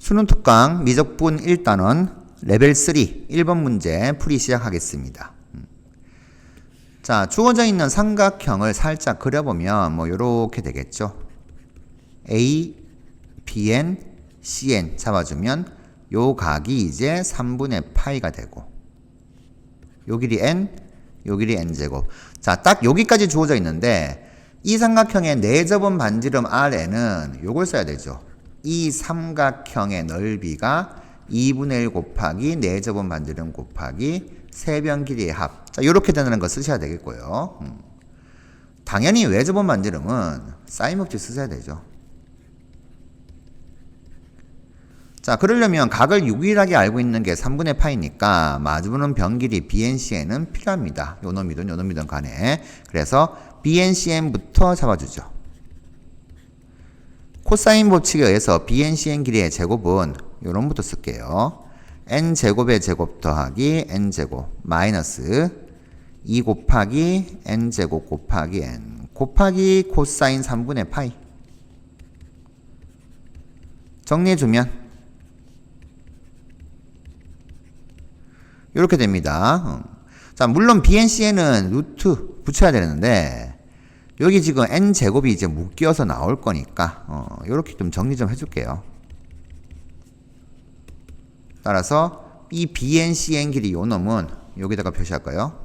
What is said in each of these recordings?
수능 특강 미적분 1단원 레벨 3 1번 문제 풀이 시작하겠습니다. 자, 주어져 있는 삼각형을 살짝 그려보면 뭐 요렇게 되겠죠. A, Bn, Cn 잡아주면 요 각이 이제 3분의 파이가 되고 요 길이 n, 요 길이 n제곱. 자, 딱 여기까지 주어져 있는데 이 삼각형의 내접은 반지름 Rn은 요걸 써야 되죠. 이 삼각형의 넓이가 2분의 1 곱하기 내접은 반지름 곱하기 세변 길이의 합. 자, 요렇게 되는 거 쓰셔야 되겠고요. 당연히 외접은 반지름은 사인법칙 쓰셔야 되죠. 자, 그러려면 각을 유일하게 알고 있는 게 3분의 파이니까 마주보는 변길이 BNCN은 필요합니다. 요 놈이든 간에. 그래서 BNCN부터 잡아주죠. 코사인 법칙에 의해서 BNCN 길이의 제곱은 요놈부터 쓸게요. n제곱의 제곱 더하기 n제곱 마이너스 2 곱하기 n제곱 곱하기 n 곱하기 코사인 3분의 파이. 정리해주면 이렇게 됩니다. 자, 물론 BNCN은 루트 붙여야 되는데 여기 지금 n제곱이 이제 묶여서 나올 거니까 이렇게 좀 정리 좀 해줄게요. 따라서 이 BNCN 길이 요 놈은 여기다가 표시할까요?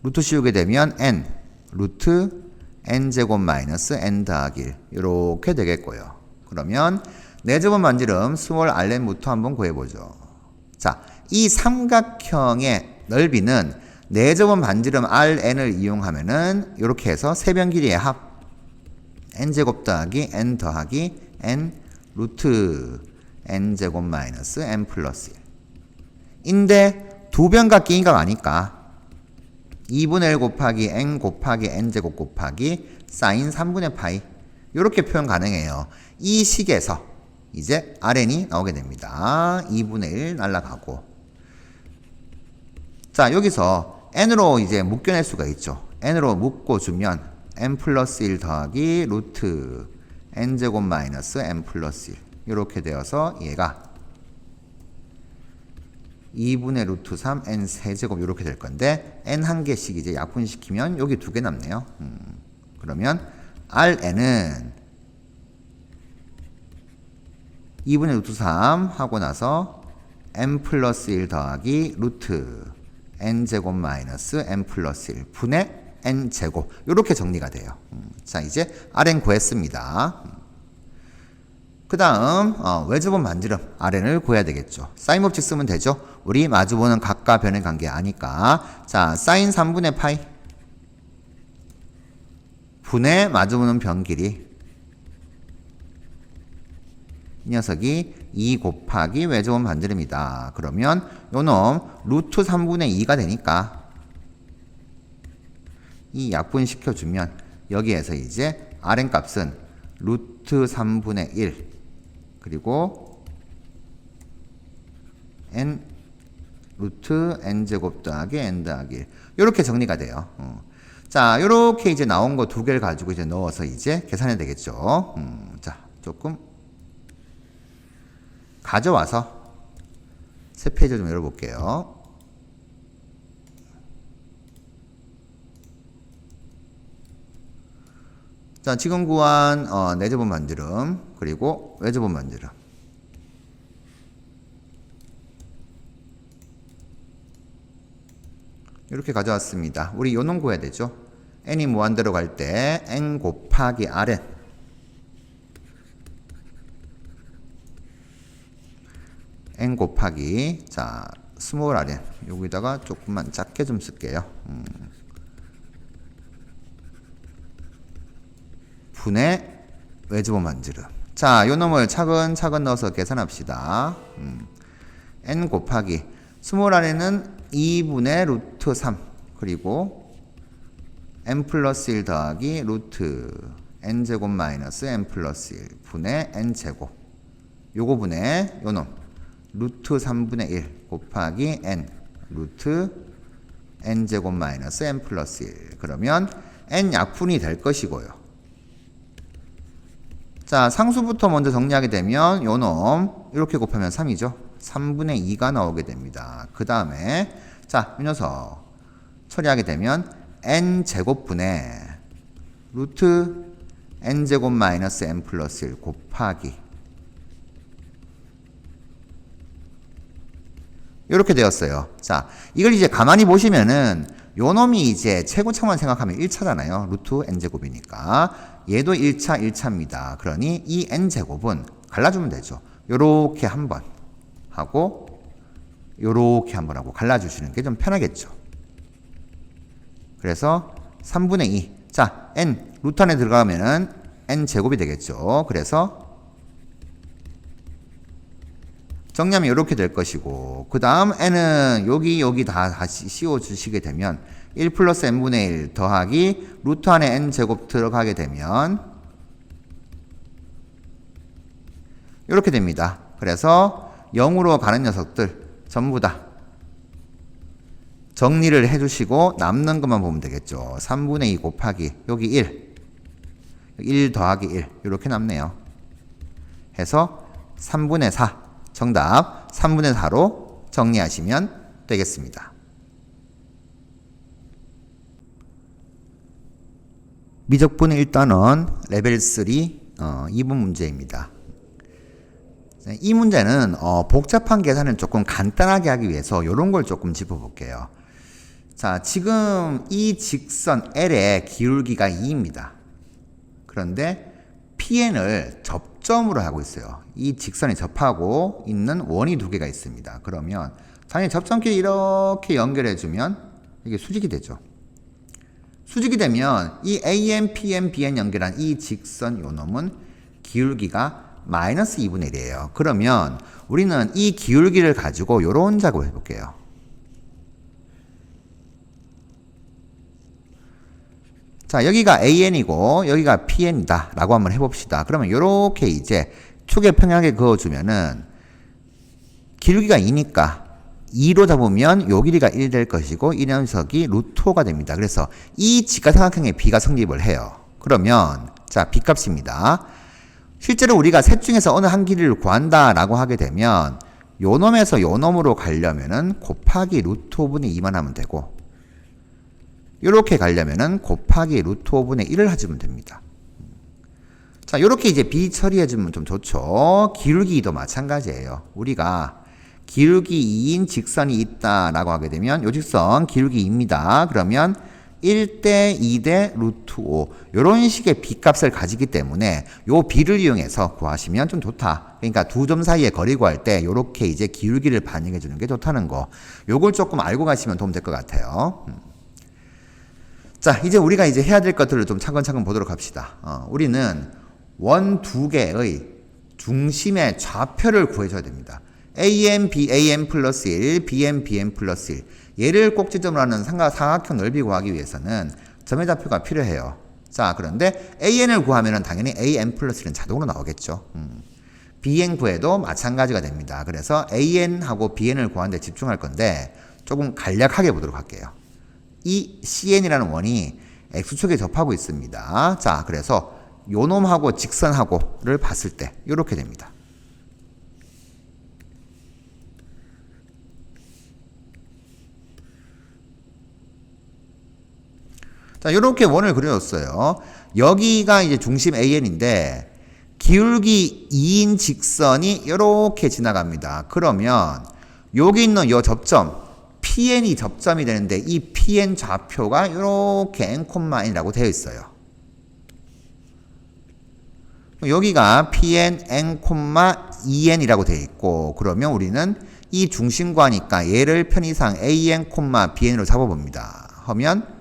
루트 씌우게 되면 n 루트 n제곱 마이너스 n 더하기 1 이렇게 되겠고요. 그러면 내접은 반지름 스몰 rn부터 한번 구해보죠. 자, 이 삼각형의 넓이는 내접은 반지름 rn을 이용하면은 이렇게 해서 세변 길이의 합 n제곱 더하기 n 더하기 n 루트 n제곱 마이너스 n 플러스 1 인데 두 변각 끼인각 아니까 2분의 1 곱하기 n 곱하기 n제곱 곱하기 사인 3분의 파이 이렇게 표현 가능해요. 이 식에서 이제 rn이 나오게 됩니다. 2분의 1 날라가고. 자, 여기서 n으로 이제 묶여낼 수가 있죠. n으로 묶어주면 n 플러스 1 더하기 루트 n제곱 마이너스 n 플러스 1 이렇게 되어서 얘가 2분의 루트 3 n 세제곱 이렇게 될 건데 n 한 개씩 이제 약분시키면 여기 두 개 남네요. 그러면 rn은 2분의 루트 3 하고 나서 n 플러스 1 더하기 루트 n제곱 마이너스 n 플러스 1 분의 n제곱 이렇게 정리가 돼요. 자, 이제 rn 구했습니다. 그 다음 외접은 반지름 rn을 구해야 되겠죠. 사인 법칙 쓰면 되죠. 우리 마주보는 각과 변의 관계 아니까. 자, 사인 3분의 파이 분의 마주보는 변 길이 이 녀석이 2 곱하기 외접은 반지름이다. 그러면 요놈 루트 3분의 2가 되니까 이 약분시켜주면 여기에서 이제 rn 값은 루트 3분의 1 그리고 n 루트 n제곱 더하기 n 더하기 1 이렇게 정리가 돼요. 자, 이렇게 이제 나온 거 두 개를 가지고 이제 넣어서 이제 계산해야 되겠죠. 자, 조금 가져와서 새 페이지 좀 열어볼게요. 자, 지금 구한 내접은 반지름 그리고 외접은 반지름 이렇게 가져왔습니다. 우리 요놈 구해야 되죠. n이 무한대로 갈 때 n 곱하기 rn n 곱하기 자 스몰 rn 여기다가 조금만 작게 좀 쓸게요. 분의 외접은 반지름. 자, 요 놈을 차근차근 넣어서 계산합시다. n 곱하기 스몰 rn은 2분의 루트 3 그리고 n 플러스 1 더하기 루트 n제곱 마이너스 n 플러스 1 분의 n제곱 요거 분의 요놈 루트 3분의 1 곱하기 n 루트 n제곱 마이너스 n 플러스 1 그러면 n 약분이 될 것이고요. 자, 상수부터 먼저 정리하게 되면 요 놈 이렇게 곱하면 3이죠. 3분의 2가 나오게 됩니다. 그 다음에 자, 이 녀석 처리하게 되면 n제곱분의 루트 n제곱 마이너스 n 플러스 1 곱하기 이렇게 되었어요. 자, 이걸 이제 가만히 보시면은 요 놈이 이제 최고차만 생각하면 1차잖아요. 루트 n제곱이니까. 얘도 1차, 1차입니다. 그러니 이 n제곱은 갈라주면 되죠. 요렇게 한번 하고 요렇게 한번 하고 갈라주시는 게 좀 편하겠죠. 그래서 3분의 2. 자, n 루트 안에 들어가면은 n제곱이 되겠죠. 그래서 정리하면 이렇게 될 것이고, 그 다음 n은 여기 다 다시 씌워주시게 되면 1 플러스 n분의 1 더하기 루트 안에 n제곱 들어가게 되면 이렇게 됩니다. 그래서 0으로 가는 녀석들 전부 다 정리를 해주시고 남는 것만 보면 되겠죠. 3분의 2 곱하기 여기 1 더하기 1 이렇게 남네요. 해서 3분의 4 정답 3분의 4로 정리하시면 되겠습니다. 미적분 1단원 레벨 3 2분 문제입니다. 이 문제는 복잡한 계산을 조금 간단하게 하기 위해서 이런 걸 조금 짚어볼게요. 자, 지금 이 직선 L의 기울기가 2입니다. 그런데 PN을 접점으로 하고 있어요. 이 직선이 접하고 있는 원이 두 개가 있습니다. 그러면 당연히 접점끼리 이렇게 연결해주면 이게 수직이 되죠. 수직이 되면 이 AM, PM, BN 연결한 이 직선 요 놈은 기울기가 마이너스 2분의 1이에요. 그러면 우리는 이 기울기를 가지고 요런 작업을 해볼게요. 자, 여기가 AN이고 여기가 PN이다 라고 한번 해봅시다. 그러면 요렇게 이제 축에 평행하게 그어주면은 기울기가 2니까 2로 잡으면 요 길이가 1 될 것이고 이 녀석이 루트 5가 됩니다. 그래서 이 직각삼각형의 B가 성립을 해요. 그러면 자, B 값입니다. 실제로 우리가 셋 중에서 어느 한 길이를 구한다 라고 하게 되면 요 놈에서 요 놈으로 가려면은 곱하기 루트 5분의 2만 하면 되고 요렇게 가려면은 곱하기 루트 5분의 1을 해주면 됩니다. 자, 요렇게 이제 B 처리해주면 좀 좋죠. 기울기도 마찬가지예요. 우리가 기울기 2인 직선이 있다라고 하게 되면 요 직선 기울기 2입니다. 그러면 1대 2대 루트 5 요런 식의 B값을 가지기 때문에 요 B를 이용해서 구하시면 좀 좋다. 그러니까 두 점 사이의 거리 구할 때 요렇게 이제 기울기를 반영해 주는 게 좋다는 거. 요걸 조금 알고 가시면 도움 될 것 같아요. 자, 이제 우리가 이제 해야 될 것들을 좀 차근차근 보도록 합시다. 우리는 원 두 개의 중심의 좌표를 구해줘야 됩니다. AM, BAM 플러스 1, BM, BM 플러스 1. 얘를 꼭지점으로 하는 사각형 넓이 구하기 위해서는 점의 좌표가 필요해요. 자, 그런데 AN을 구하면 당연히 AM 플러스 1은 자동으로 나오겠죠. BN 구해도 마찬가지가 됩니다. 그래서 AN하고 BN을 구하는 데 집중할 건데 조금 간략하게 보도록 할게요. 이 CN이라는 원이 X축에 접하고 있습니다. 자, 그래서 요 놈하고 직선하고를 봤을 때 이렇게 됩니다. 자, 요렇게 원을 그려줬어요. 여기가 이제 중심 AN인데 기울기 2인 직선이 요렇게 지나갑니다. 그러면 여기 있는 요 접점 PN이 접점이 되는데 이 PN 좌표가 이렇게 N,N이라고 되어 있어요. 여기가 PN, N,2N이라고 되어 있고 그러면 우리는 이 중심과니까 얘를 편의상 AN, BN으로 잡아봅니다. 하면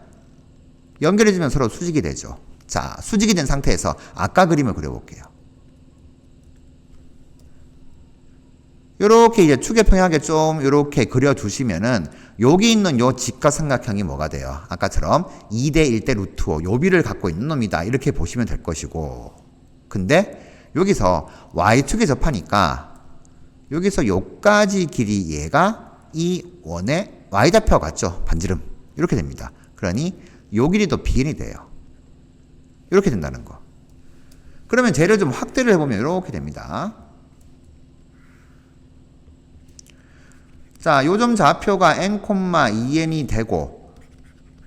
연결해주면 서로 수직이 되죠. 자, 수직이 된 상태에서 아까 그림을 그려볼게요. 요렇게 이제 축에 평행하게 좀 요렇게 그려주시면은 여기 있는 요 직각삼각형이 뭐가 돼요? 아까처럼 2대 1대 루트 5 요비를 갖고 있는 놈이다. 이렇게 보시면 될 것이고 근데 여기서 Y축에 접하니까 여기서 요까지 길이 얘가 이 원의 Y좌표와 같죠? 반지름. 이렇게 됩니다. 그러니 요 길이도 BN이 돼요. 이렇게 된다는 거. 그러면 쟤를 좀 확대를 해보면 이렇게 됩니다. 자, 요점 좌표가 n, 2n이 되고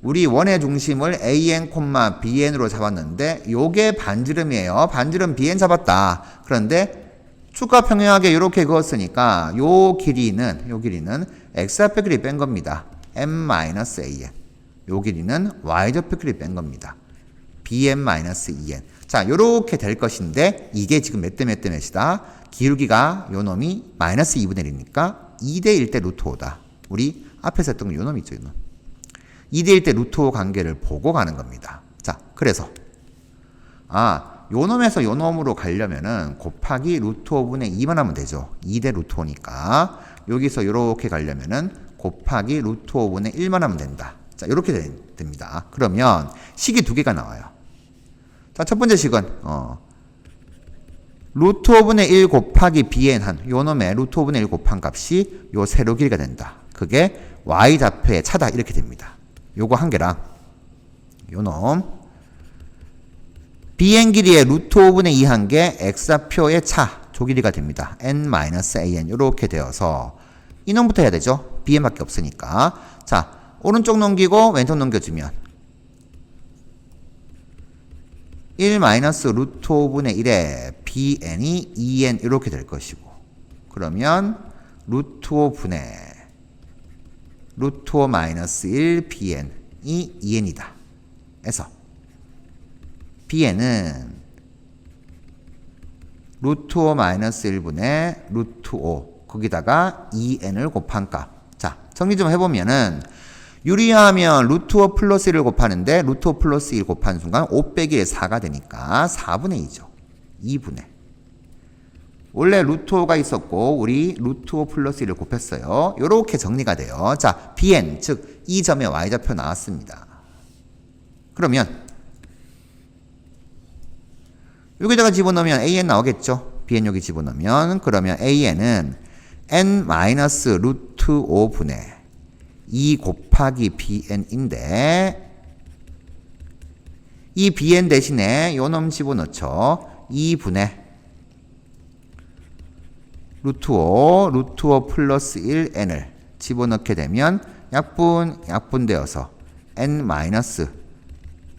우리 원의 중심을 an, bn으로 잡았는데 요게 반지름이에요. 반지름 bn 잡았다. 그런데 축과 평행하게 이렇게 그었으니까 요 길이는 x좌표 길이 뺀 겁니다. m-an. 요 길이는 y좌표 길이 뺀 겁니다. bm-2n. 자, 요렇게 될 것인데 이게 지금 몇 대 몇이다. 기울기가 요 놈이 마이너스 2분의 1이니까 2대 1대 루트 5다. 우리 앞에서 했던 요 놈 있죠, 요 놈. 2대 1대 루트 5 관계를 보고 가는 겁니다. 자, 그래서 요 놈에서 요 놈으로 가려면은 곱하기 루트 5분의 2만 하면 되죠. 2대 루트 5니까 여기서 요렇게 가려면은 곱하기 루트 5분의 1만 하면 된다. 자, 요렇게 됩니다. 그러면 식이 두 개가 나와요. 자, 첫 번째 식은 루트 5분의 1 곱하기 bn 한 요 놈의 루트 5분의 1 곱한 값이 요 세로 길이가 된다. 그게 y좌표의 차다. 이렇게 됩니다. 요거 한 개랑 요 놈 bn 길이의 루트 5분의 2 한 개 x좌표의 차 조 길이가 됩니다. n-an 요렇게 되어서 이놈부터 해야 되죠. bn밖에 없으니까. 자, 오른쪽 넘기고 왼쪽 넘겨주면 1 마이너스 루트 5분의 1에 bn이 2n 이렇게 될 것이고 그러면 루트 5분의 루트 5 마이너스 1 bn이 2n이다. 해서 bn은 루트 5 마이너스 1분의 루트 5 거기다가 2n을 곱한 값. 자, 정리 좀 해보면은 유리하면 루트 5 플러스 1을 곱하는데 루트 5 플러스 1 곱하는 순간 5 빼기 1 4가 되니까 4분의 2죠. 2분의. 원래 루트 5가 있었고 우리 루트 5 플러스 1을 곱했어요. 요렇게 정리가 돼요. 자, bn 즉 이 점의 y좌표 나왔습니다. 그러면 여기다가 집어넣으면 an 나오겠죠. bn 여기 집어넣으면 그러면 an은 n 마이너스 루트 5분의 2 곱하기 bn인데 이 bn 대신에 요 놈 집어넣죠. 2분의 루트 5 플러스 1n을 집어넣게 되면 약분되어서 n 마이너스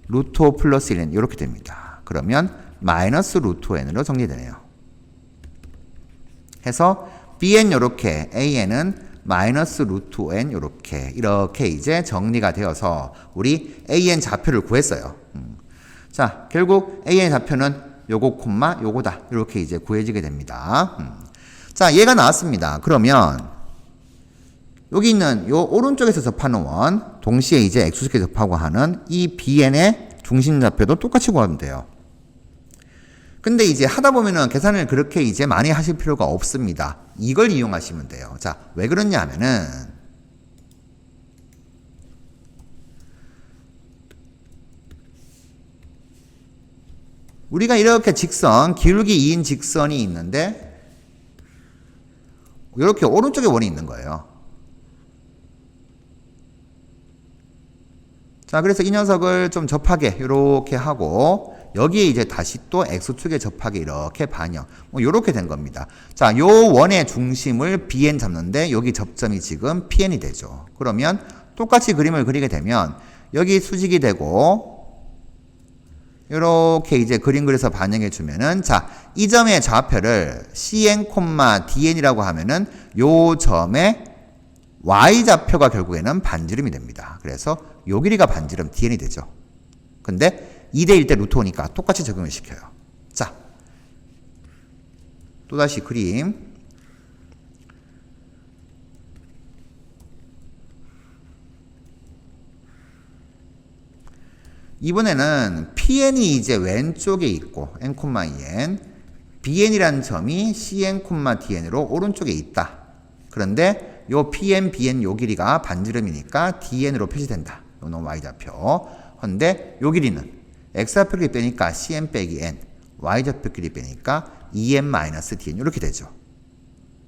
루트 5 플러스 1n 이렇게 됩니다. 그러면 마이너스 루트 5n으로 정리되네요. 해서 bn 요렇게 an은 마이너스 루트 5n 이렇게 이제 정리가 되어서 우리 an 좌표를 구했어요. 자, 결국 an 좌표는 요거 콤마 요거다. 이렇게 이제 구해지게 됩니다. 자, 얘가 나왔습니다. 그러면 여기 있는 요 오른쪽에서 접하는 원 동시에 이제 x축에 접하고 하는 이 bn의 중심 좌표도 똑같이 구하면 돼요. 근데 이제 하다 보면은 계산을 그렇게 이제 많이 하실 필요가 없습니다. 이걸 이용하시면 돼요. 자, 왜 그러냐 하면은 우리가 이렇게 직선, 기울기 2인 직선이 있는데 이렇게 오른쪽에 원이 있는 거예요. 자, 그래서 이 녀석을 좀 접하게 이렇게 하고 여기에 이제 다시 또 x축에 접하게 이렇게 반영. 이렇게 된 겁니다. 자, 요 원의 중심을 bn 잡는데 여기 접점이 지금 pn이 되죠. 그러면 똑같이 그림을 그리게 되면 여기 수직이 되고 이렇게 이제 그림 그려서 반영해 주면은 자, 이 점의 좌표를 cn, dn이라고 하면은 요 점의 y좌표가 결국에는 반지름이 됩니다. 그래서 요 길이가 반지름 dn이 되죠. 근데 2대 1대 루트 5니까 똑같이 적용을 시켜요. 자, 또다시 그림. 이번에는 PN이 이제 왼쪽에 있고 n, en, BN이라는 점이 CN, DN으로 오른쪽에 있다. 그런데 요 PN, BN 요 길이가 반지름이니까 DN으로 표시된다. 요놈 Y좌표. 근데 요 길이는 X좌표 길이 빼니까 CN 빼기 N, Y좌표 길이 빼니까 EN-DN 이렇게 되죠.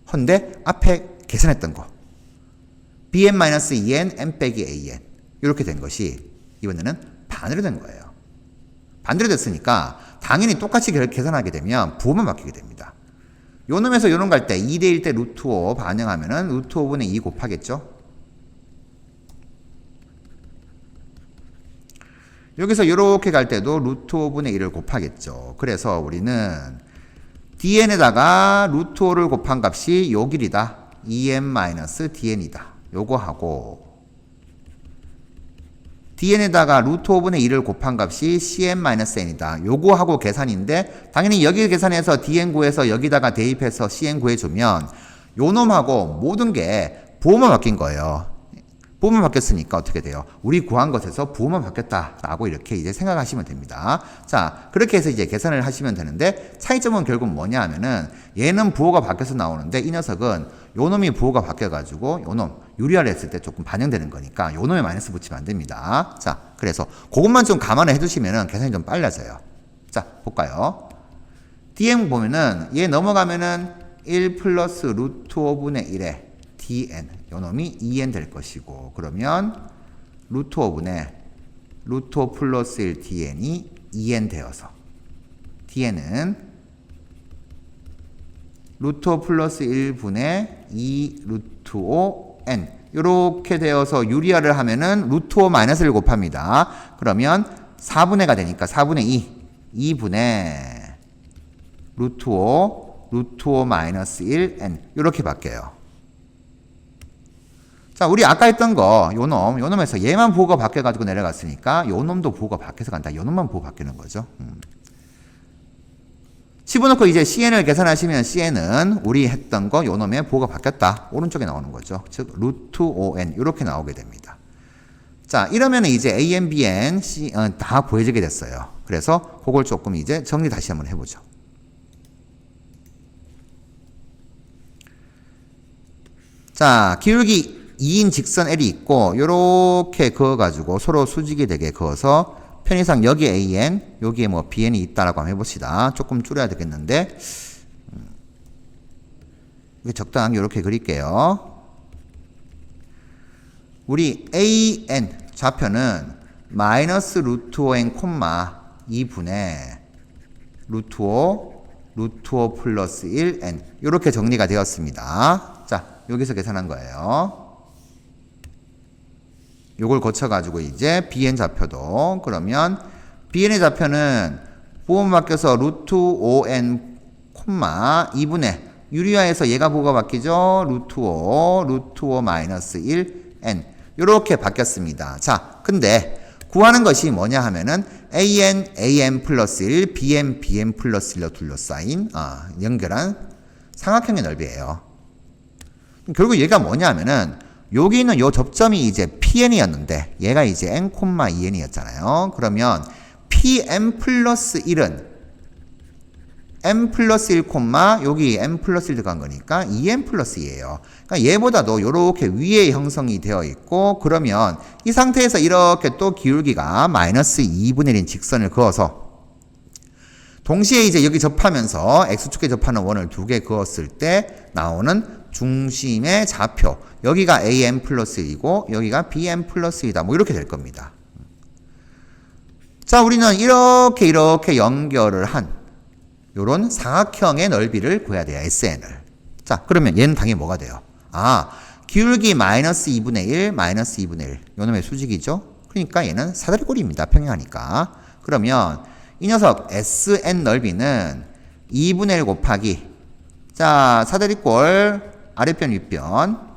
근데 앞에 계산했던 거 BN-EN, N 빼기 AN 이렇게 된 것이 이번에는 반대로 된 거예요. 반대로 됐으니까 당연히 똑같이 계산하게 되면 부호만 바뀌게 됩니다. 요 놈에서 요 놈 갈 때 2대1 때 루트 5 반영하면은 루트 5분의 2 곱하겠죠? 여기서 요렇게 갈 때도 루트 5분의 1을 곱하겠죠. 그래서 우리는 dn에다가 루트 5를 곱한 값이 요 길이다. en-dn이다. 요거 하고 dn에다가 루트 5분의 1을 곱한 값이 cn-n이다. 요거 하고 계산인데 당연히 여기 계산해서 dn 구해서 여기다가 대입해서 cn 구해주면 요 놈하고 모든 게 부호만 바뀐 거예요. 부호만 바뀌었으니까 어떻게 돼요? 우리 구한 것에서 부호만 바뀌었다라고 이렇게 이제 생각하시면 됩니다. 자, 그렇게 해서 이제 계산을 하시면 되는데 차이점은 결국 뭐냐 하면은 얘는 부호가 바뀌어서 나오는데 이 녀석은 요 놈이 부호가 바뀌어가지고 요 놈 유리화를 했을 때 조금 반영되는 거니까 요 놈에 마이너스 붙이면 안 됩니다. 자, 그래서 그것만 좀 감안해 두시면은 계산이 좀 빨라져요. 자, 볼까요? dn 보면은 얘 넘어가면은 1 플러스 루트 5분의 1에 dn 요 놈이 2n 될 것이고 그러면 루트 5분의 루트 5 플러스 1 dn이 2n 되어서 dn은 루트 5 플러스 1분의 2 루트 5n 요렇게 되어서 유리화를 하면은 루트 5 마이너스를 곱합니다. 그러면 4분의가 되니까 4분의 2 2분의 루트 5 마이너스 1n 요렇게 바뀌어요. 자, 우리 아까 했던 거, 요 놈에서 얘만 부호가 바뀌어가지고 내려갔으니까, 요 놈도 부호가 바뀌어서 간다. 요 놈만 부호 바뀌는 거죠. 집어넣고 이제 CN을 계산하시면 CN은 우리 했던 거, 요 놈의 부호가 바뀌었다. 오른쪽에 나오는 거죠. 즉, 루트 5n, 이렇게 나오게 됩니다. 자, 이러면 이제 AN, BN, C, 다 구해지게 됐어요. 그래서, 그걸 조금 이제 정리 다시 한번 해보죠. 자, 기울기 2인 직선 L이 있고 요렇게 그어가지고 서로 수직이 되게 그어서 편의상 여기 AN 여기에 뭐 BN이 있다라고 한번 해봅시다. 조금 줄여야 되겠는데 적당히 이렇게 그릴게요. 우리 AN 좌표는 마이너스 루트 5n 콤마 2분의 루트 5 플러스 1n 이렇게 정리가 되었습니다. 자, 여기서 계산한 거예요. 요걸 거쳐가지고 이제 BN 좌표도 그러면 BN의 좌표는 부호만 바뀌어서 루트 5n 콤마 2분의 유리화에서 얘가 부호가 바뀌죠. 루트 5 마이너스 1n 요렇게 바뀌었습니다. 자, 근데 구하는 것이 뭐냐 하면은 AN 플러스 1 BN 플러스 1로 둘러싸인 연결한 삼각형의 넓이에요. 결국 얘가 뭐냐 하면은 여기 있는 요 접점이 이제 PN이었는데 얘가 이제 N, 2N이었잖아요. 그러면 PM 플러스 1은 M 플러스 1, 여기 M 플러스 1 들어간 거니까 2M 플러스 2예요. 그러니까 얘보다도 요렇게 위에 형성이 되어 있고 그러면 이 상태에서 이렇게 또 기울기가 마이너스 2분의 1인 직선을 그어서 동시에 이제 여기 접하면서 X축에 접하는 원을 두 개 그었을 때 나오는 중심의 좌표 여기가 AM 플러스 1이고 여기가 BM 플러스 2다. 뭐 이렇게 될 겁니다. 자, 우리는 이렇게 연결을 한 요런 사각형의 넓이를 구해야 돼요. SN을. 자, 그러면 얘는 당연히 뭐가 돼요? 기울기 마이너스 2분의 1, 마이너스 2분의 1. 요 놈의 수직이죠? 그러니까 얘는 사다리꼴입니다. 평행하니까. 그러면 이 녀석 SN 넓이는 2분의 1 곱하기 자, 사다리꼴 아랫변 윗변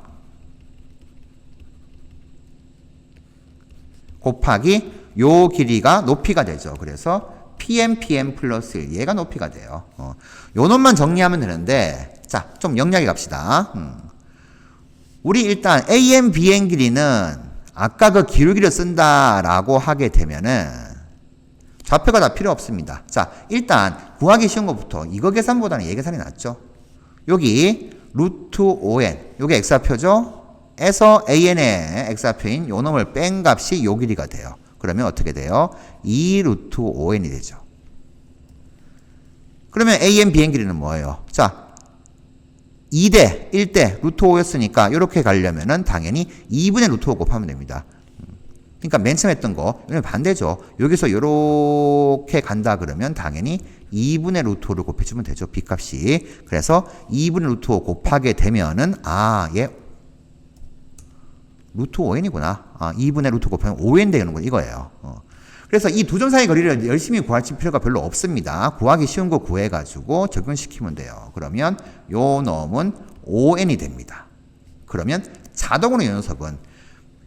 곱하기 요 길이가 높이가 되죠. 그래서 PM 플러스 1 얘가 높이가 돼요. 요 놈만 정리하면 되는데 자, 좀 영리하게 갑시다. 우리 일단 AM, BN 길이는 아까 그 기울기를 쓴다라고 하게 되면은 좌표가 다 필요 없습니다. 자, 일단 구하기 쉬운 것부터 이거 계산보다는 얘 계산이 낫죠. 여기 루트 5n 요게 x좌표죠. 에서 AN의 x좌표인 요 놈을 뺀 값이 요 길이가 돼요. 그러면 어떻게 돼요? 2 루트 5n이 되죠. 그러면 AN, BN 길이는 뭐예요? 자, 2대 1대 루트 5였으니까 이렇게 가려면은 당연히 2분의 루트 5 곱하면 됩니다. 그러니까 맨 처음 했던 거, 이건 반대죠. 여기서 요렇게 간다 그러면 당연히 2분의 루트 5를 곱해주면 되죠. B값이. 그래서 2분의 루트 5 곱하게 되면은, 얘 루트 5n이구나. 2분의 루트 곱하면 5n 되는 거 이거예요. 그래서 이 두 점 사이 거리를 열심히 구할 필요가 별로 없습니다. 구하기 쉬운 거 구해가지고 적용시키면 돼요. 그러면 요 놈은 5n이 됩니다. 그러면 자동으로 이 녀석은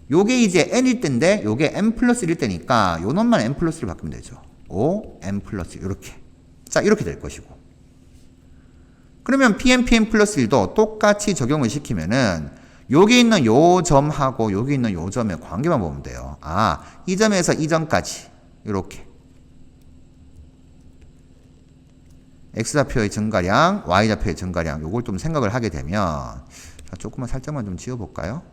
요게 이제 n일 때인데 요게 n 플러스 1일 때니까 요 놈만 n 플러스 1로 바꾸면 되죠. 5, n 플러스 1 이렇게. 자, 이렇게 될 것이고. 그러면 pn 플러스 1도 똑같이 적용을 시키면은 여기 있는 요 점하고 여기 있는 요 점의 관계만 보면 돼요. 이 점에서 이 점까지 이렇게 x좌표의 증가량, y좌표의 증가량 요걸 좀 생각을 하게 되면 자, 조금만 살짝만 좀 지워볼까요?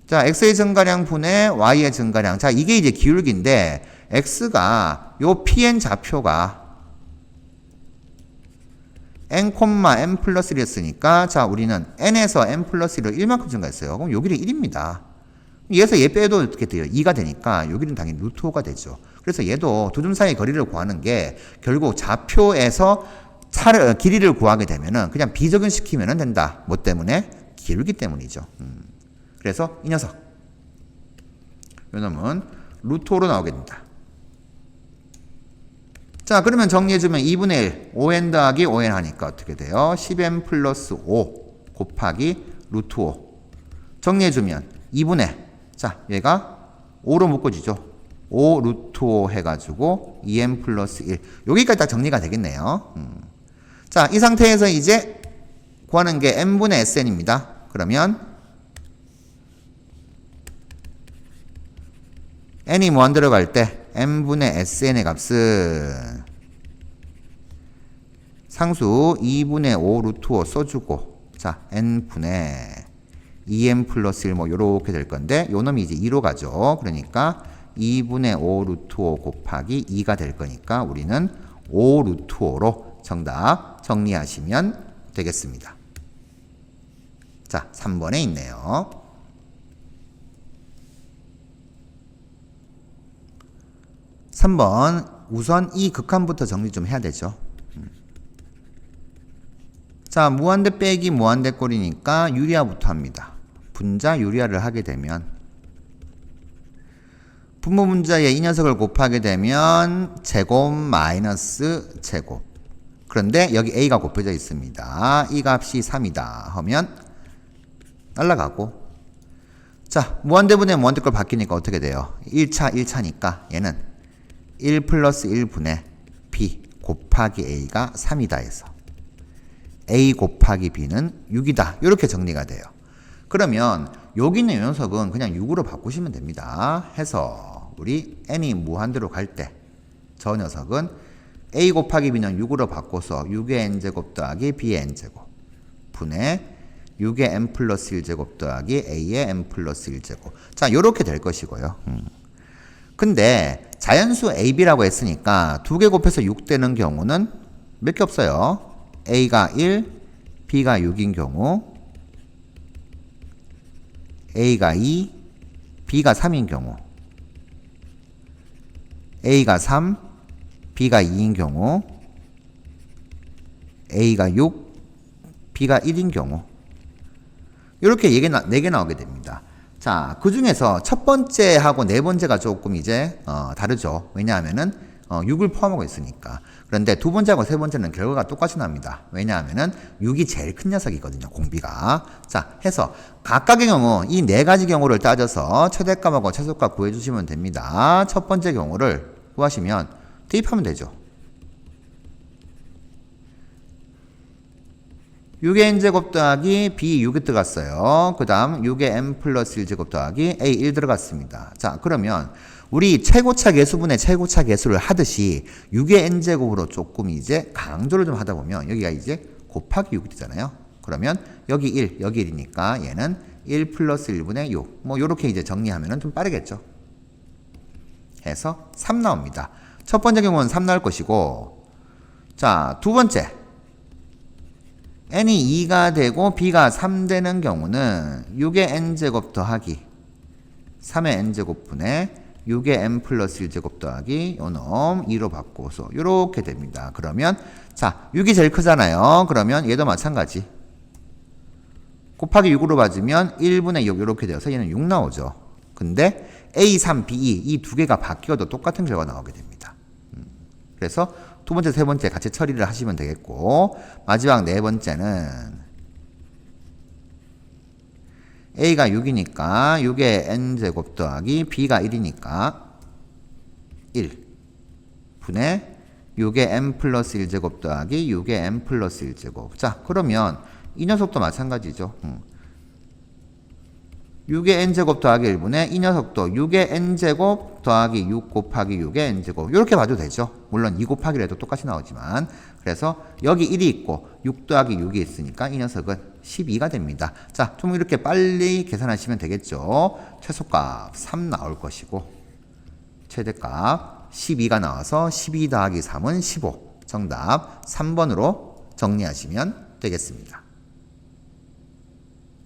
자, x의 증가량 분의 y의 증가량. 자, 이게 이제 기울기인데 x가 요 pn 좌표가 n, n 플러스 1이었으니까 자, 우리는 n에서 n 플러스 1로 1만큼 증가했어요. 그럼 여기는 1입니다. 얘에서 얘 빼도 어떻게 돼요? 2가 되니까 여기는 당연히 루트 5가 되죠. 그래서 얘도 두 점 사이의 거리를 구하는 게 결국 좌표에서 길이를 구하게 되면은 그냥 비적용시키면 된다. 뭐 때문에? 기울기 때문이죠. 그래서 이 녀석 요 놈은 루트 5로 나오게 된다. 자, 그러면 정리해주면 2분의 1, 5n 더하기 5n 하니까 어떻게 돼요? 10n 플러스 5 곱하기 루트 5. 정리해주면 2분의, 자, 얘가 5로 묶어지죠. 5 루트 5 해가지고 2n 플러스 1. 여기까지 딱 정리가 되겠네요. 자, 이 상태에서 이제 구하는 게 n분의 sn입니다. 그러면 n이 무한 들어갈 때 n분의 sn의 값은 상수 2분의 5 루트 5 써주고 자 n분의 2n 플러스 1 뭐 요렇게 될 건데 요 놈이 이제 2로 가죠. 그러니까 2분의 5 루트 5 곱하기 2가 될 거니까 우리는 5 루트 5로 정답 정리하시면 되겠습니다. 자, 3번에 있네요. 3번 우선 이 극한부터 정리 좀 해야 되죠. 자, 무한대 빼기 무한대 꼴이니까 유리화부터 합니다. 분자 유리화를 하게 되면 분모 분자에 이 녀석을 곱하게 되면 제곱 마이너스 제곱. 그런데 여기 a가 곱해져 있습니다. 이 값이 3이다 하면 날라가고 자, 무한대분의 무한대꼴 바뀌니까 어떻게 돼요? 1차 1차니까 얘는 1 플러스 1분의 b 곱하기 a가 3이다 해서 a 곱하기 b는 6이다. 이렇게 정리가 돼요. 그러면 여기 있는 녀석은 그냥 6으로 바꾸시면 됩니다. 해서 우리 n이 무한대로 갈 때 저 녀석은 a 곱하기 b는 6으로 바꿔서 6의 n제곱 더하기 b의 n제곱 분의 6의 n 플러스 1제곱 더하기 a의 n 플러스 1제곱. 자, 요렇게 될 것이고요. 근데 자연수 ab라고 했으니까 두 개 곱해서 6 되는 경우는 몇 개 없어요. a가 1, b가 6인 경우 a가 2, b가 3인 경우 a가 3, b가 2인 경우 a가 6, b가 1인 경우 이렇게 4개 나오게 됩니다. 자, 그 중에서 첫 번째하고 네 번째가 조금 이제 다르죠. 왜냐하면은 6을 포함하고 있으니까. 그런데 두 번째하고 세 번째는 결과가 똑같이 납니다. 왜냐하면은 6이 제일 큰 녀석이거든요. 공비가. 자, 해서 각각의 경우 이 네 가지 경우를 따져서 최대값하고 최소값 구해주시면 됩니다. 첫 번째 경우를 구하시면 대입하면 되죠. 6의 n제곱 더하기 b 6이 들어갔어요. 그 다음 6의 n 플러스 1제곱 더하기 a 1 들어갔습니다. 자, 그러면 우리 최고차 계수분의 최고차 계수를 하듯이 6의 n제곱으로 조금 이제 강조를 좀 하다 보면 여기가 이제 곱하기 6이 되잖아요. 그러면 여기 1, 여기 1이니까 얘는 1 플러스 1분의 6. 뭐 요렇게 이제 정리하면 좀 빠르겠죠. 해서 3 나옵니다. 첫 번째 경우는 3 나올 것이고 자, 두 번째 n이 2가 되고 b가 3 되는 경우는 6의 n제곱 더하기 3의 n제곱분의 6의 n 플러스 1제곱 더하기 요놈 2로 바꿔서 요렇게 됩니다. 그러면 자 6이 제일 크잖아요. 그러면 얘도 마찬가지. 곱하기 6으로 받으면 1분의 6 이렇게 되어서 얘는 6 나오죠. 근데 A, 3, B, 2 이 두 개가 바뀌어도 똑같은 결과가 나오게 됩니다. 그래서 두 번째, 세 번째 같이 처리를 하시면 되겠고 마지막 네 번째는 A가 6이니까 6의 n제곱 더하기 B가 1이니까 1 분의 6의 n 플러스 1제곱 더하기 6의 n 플러스 1제곱. 자 그러면 이 녀석도 마찬가지죠. 6의 n제곱 더하기 1분의 이 녀석도 6의 n제곱 더하기 6 곱하기 6의 n제곱 이렇게 봐도 되죠. 물론 2 곱하기를 해도 똑같이 나오지만 그래서 여기 1이 있고 6 더하기 6이 있으니까 이 녀석은 12가 됩니다. 자, 좀 이렇게 빨리 계산하시면 되겠죠. 최소값 3 나올 것이고 최대값 12가 나와서 12 더하기 3은 15 정답 3번으로 정리하시면 되겠습니다.